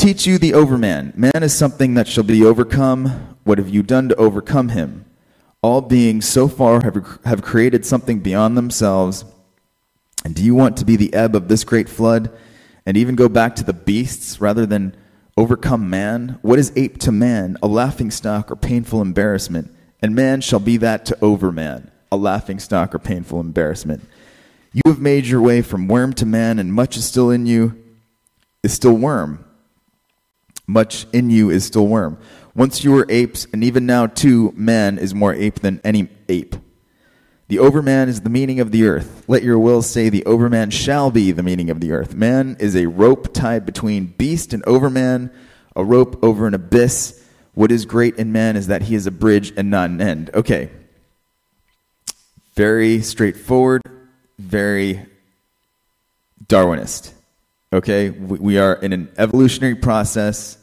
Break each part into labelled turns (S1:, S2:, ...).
S1: teach you the overman. Man is something that shall be overcome. What have you done to overcome him? All beings so far have created something beyond themselves. And do you want to be the ebb of this great flood and even go back to the beasts rather than overcome man? What is ape to man? A laughingstock or painful embarrassment. And man shall be that to overman, a laughingstock or painful embarrassment. You have made your way from worm to man, and much is still in you, is still worm. Much in you is still worm. Once you were apes, and even now too, man is more ape than any ape. The overman is the meaning of the earth. Let your will say the overman shall be the meaning of the earth. Man is a rope tied between beast and overman, a rope over an abyss. What is great in man is that he is a bridge and not an end. Okay. Very straightforward, very Darwinist. Okay? We are in an evolutionary process.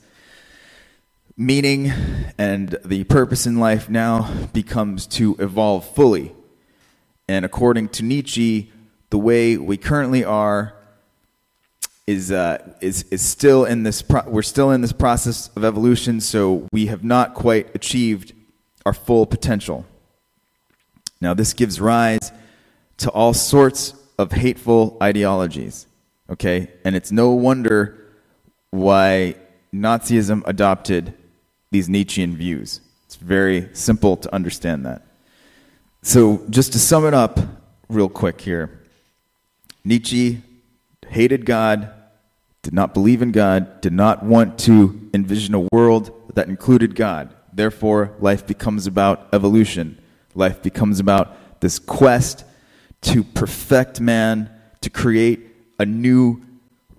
S1: Meaning and the purpose in life now becomes to evolve fully. And according to Nietzsche, the way we currently are is still in this. We're still in this process of evolution, so we have not quite achieved our full potential. Now, this gives rise to all sorts of hateful ideologies. Okay, and it's no wonder why Nazism adopted these Nietzschean views. It's very simple to understand that. So, just to sum it up real quick here, Nietzsche hated God, did not believe in God, did not want to envision a world that included God. Therefore, life becomes about evolution. Life becomes about this quest to perfect man, to create a new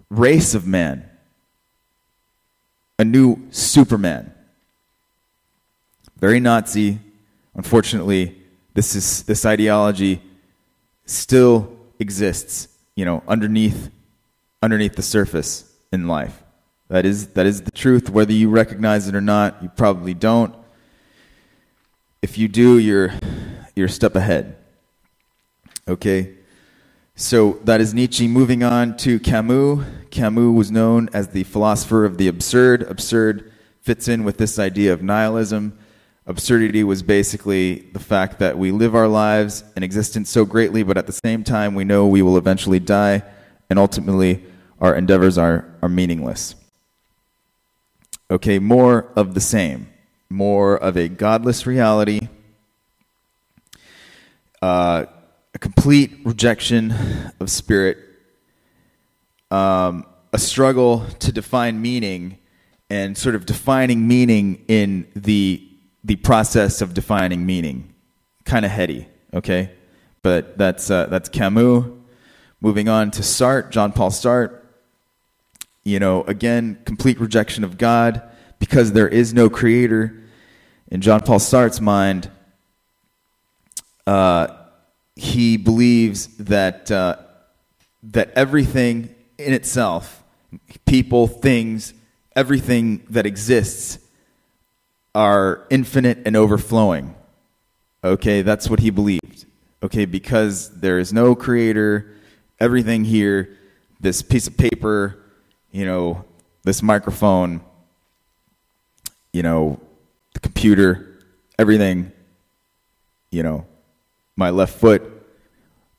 S1: race of man, a new Superman. Very Nazi. Unfortunately, this ideology still exists, underneath the surface in life. That is the truth. Whether you recognize it or not, you probably don't. If you do, you're a step ahead. Okay? So that is Nietzsche. Moving on to Camus. Camus was known as the philosopher of the absurd. Absurd fits in with this idea of nihilism. Absurdity was basically the fact that we live our lives and existence so greatly, but at the same time we know we will eventually die, and ultimately our endeavors are meaningless. Okay, more of the same. More of a godless reality, a complete rejection of spirit, a struggle to define meaning, and sort of defining meaning in the process of defining meaning. Kind of heady, okay? But that's Camus. Moving on to Sartre, Jean-Paul Sartre. Again, complete rejection of God because there is no creator. In Jean-Paul Sartre's mind, he believes that everything in itself, people, things, everything that exists, are infinite and overflowing. Okay, that's what he believed. Okay, because there is no creator, everything here, this piece of paper, this microphone, the computer, everything, my left foot,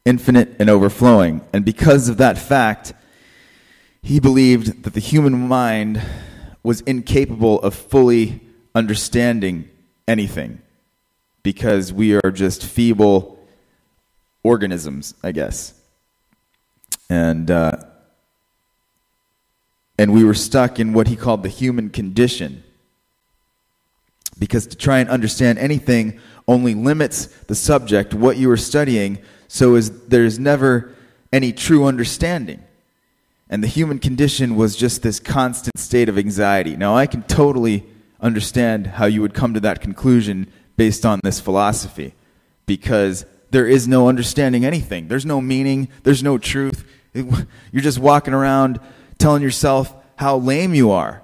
S1: infinite and overflowing. And because of that fact, he believed that the human mind was incapable of fully understanding anything because we are just feeble organisms, I guess. And we were stuck in what he called the human condition, because to try and understand anything only limits the subject, what you are studying, so there's never any true understanding. And the human condition was just this constant state of anxiety. Now, I can totally understand how you would come to that conclusion based on this philosophy, because there is no understanding anything. There's no meaning. There's no truth. You're just walking around telling yourself how lame you are.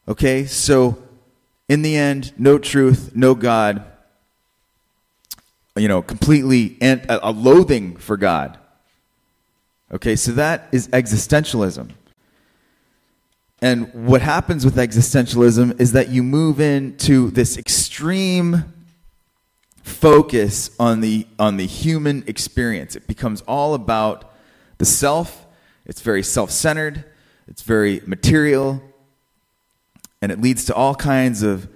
S1: Okay? So, in the end, no truth, no God, completely a loathing for God. Okay, so that is existentialism. And what happens with existentialism is that you move into this extreme focus on the human experience. It becomes all about the self. It's very self-centered. It's very material. And it leads to all kinds of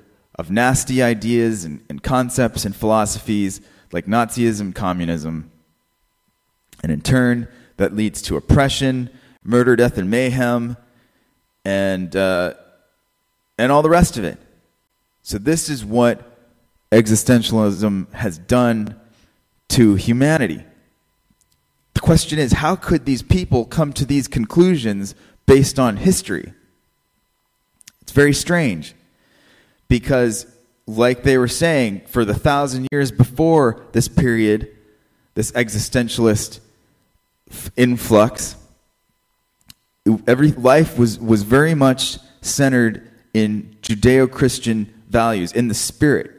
S1: nasty ideas and concepts and philosophies like Nazism, communism. And in turn, that leads to oppression, murder, death, and mayhem, and all the rest of it. So this is what existentialism has done to humanity. The question is, how could these people come to these conclusions based on history? It's very strange, because like they were saying, for the 1,000 years before this period, this existentialist influx, every life was very much centered in Judeo-Christian values, in the spirit.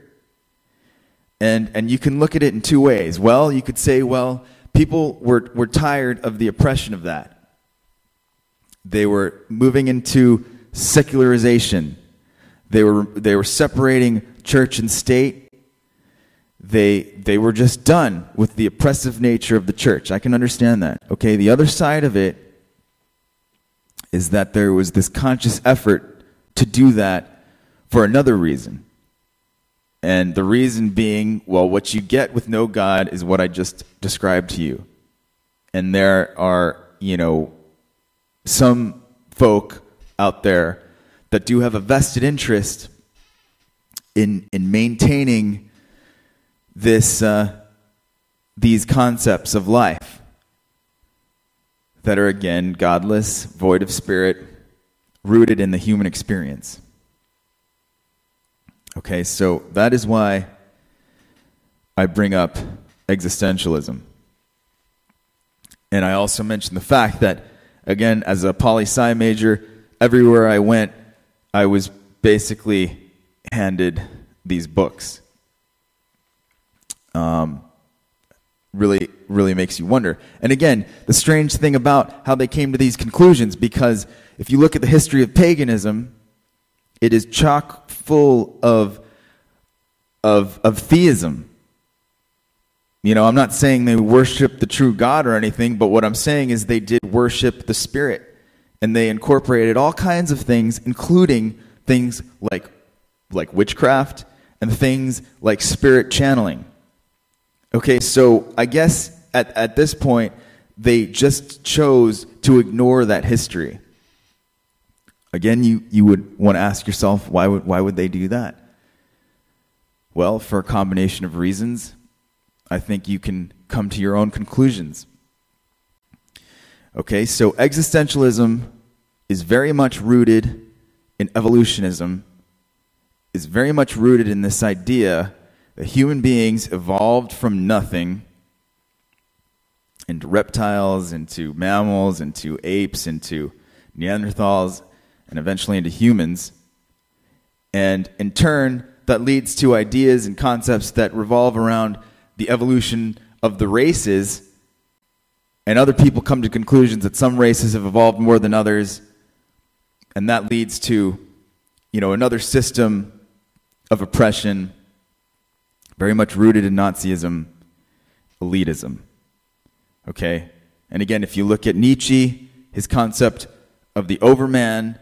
S1: And you can look at it in two ways. Well, you could say, well, people were tired of the oppression of that. They were moving into secularization. They were separating church and state. They were just done with the oppressive nature of the church. I can understand that. Okay, the other side of it is that there was this conscious effort to do that for another reason. And the reason being, well, what you get with no God is what I just described to you. And there are, some folk out there that do have a vested interest in maintaining these concepts of life that are, again, godless, void of spirit, rooted in the human experience. Okay, so that is why I bring up existentialism. And I also mention the fact that, again, as a poli-sci major, everywhere I went, I was basically handed these books. Really makes you wonder. And again, the strange thing about how they came to these conclusions, because if you look at the history of paganism, it is chock full of theism. I'm not saying they worship the true God or anything, but what I'm saying is they did worship the spirit. And they incorporated all kinds of things, including things like witchcraft and things like spirit channeling. Okay, so I guess at this point, they just chose to ignore that history. Again, you would want to ask yourself, why would they do that? Well, for a combination of reasons, I think you can come to your own conclusions. Okay, so existentialism is very much rooted in evolutionism, is very much rooted in this idea that human beings evolved from nothing into reptiles, into mammals, into apes, into Neanderthals, and eventually into humans. And in turn, that leads to ideas and concepts that revolve around the evolution of the races. And other people come to conclusions that some races have evolved more than others. And that leads to, another system of oppression, very much rooted in Nazism, elitism. Okay? And again, if you look at Nietzsche, his concept of the overman,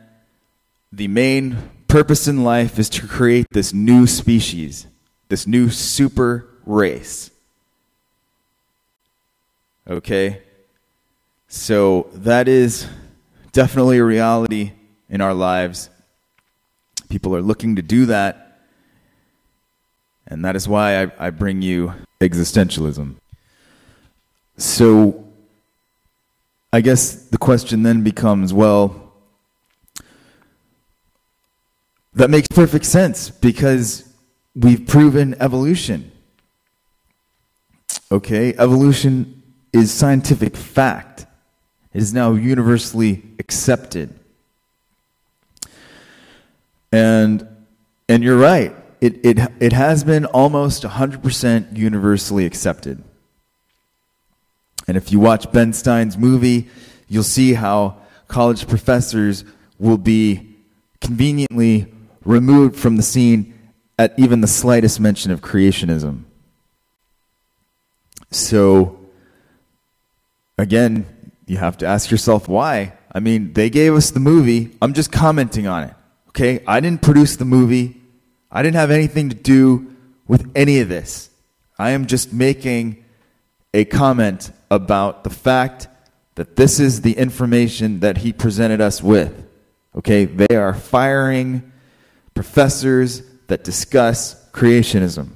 S1: the main purpose in life is to create this new species, this new super race. Okay? So that is definitely a reality in our lives. People are looking to do that. And that is why I bring you existentialism. So I guess the question then becomes, well, that makes perfect sense because we've proven evolution. Okay, evolution is scientific fact. It is now universally accepted. And you're right. It has been almost 100% universally accepted. And if you watch Ben Stein's movie, you'll see how college professors will be conveniently removed from the scene at even the slightest mention of creationism. So, again, you have to ask yourself why. I mean, they gave us the movie. I'm just commenting on it. Okay? I didn't produce the movie. I didn't have anything to do with any of this. I am just making a comment about the fact that this is the information that he presented us with. Okay? They are firing professors that discuss creationism.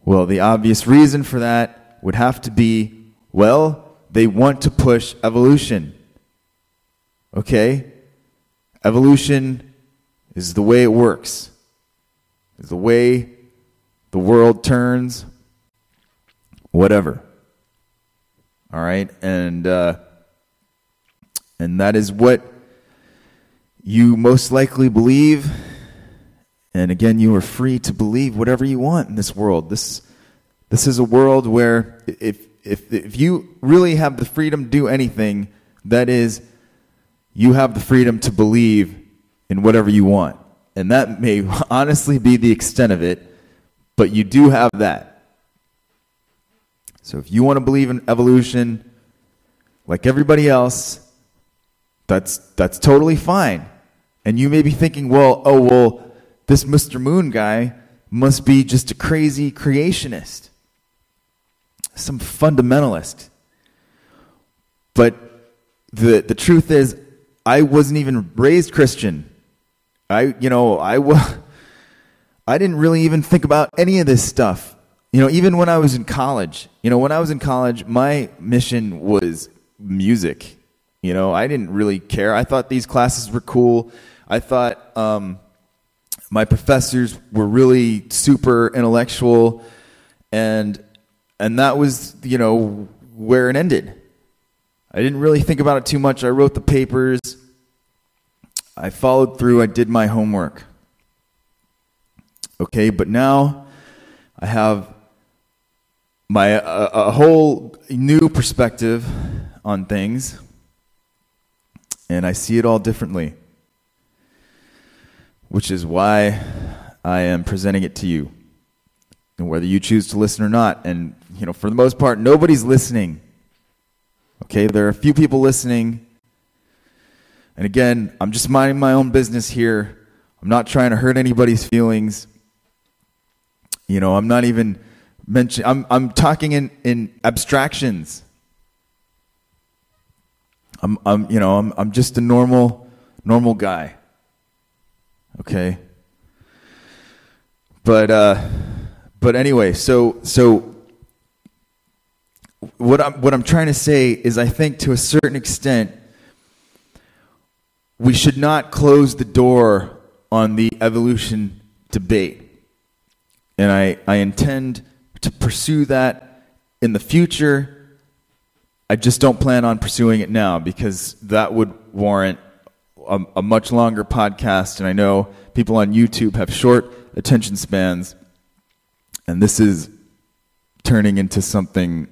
S1: Well, the obvious reason for that would have to be, well, they want to push evolution. Okay? Evolution is the way it works. Is the way the world turns. Whatever. All right? And that is what you most likely believe. And again, you are free to believe whatever you want in this world. This is a world where if you really have the freedom to do anything, that is, you have the freedom to believe in whatever you want. And that may honestly be the extent of it, but you do have that. So if you want to believe in evolution like everybody else, that's totally fine. And you may be thinking, well, this Mr. Moon guy must be just a crazy creationist, some fundamentalist. But the truth is, I wasn't even raised Christian. I didn't really even think about any of this stuff. Even when I was in college. When I was in college, my mission was music. I didn't really care. I thought these classes were cool. I thought my professors were really super intellectual, and that was, where it ended. I didn't really think about it too much. I wrote the papers. I followed through. I did my homework. Okay, but now I have a whole new perspective on things, and I see it all differently, which is why I am presenting it to you, and whether you choose to listen or not. And for the most part, nobody's listening. Okay, there are a few people listening, and again, I'm just minding my own business here. I'm not trying to hurt anybody's feelings. I'm not even mentioning. I'm talking in abstractions. I'm just a normal guy. Okay. But anyway, so what I'm trying to say is, I think to a certain extent, we should not close the door on the evolution debate. And I intend to pursue that in the future. I just don't plan on pursuing it now, because that would warrant a much longer podcast, and I know people on YouTube have short attention spans, and this is turning into something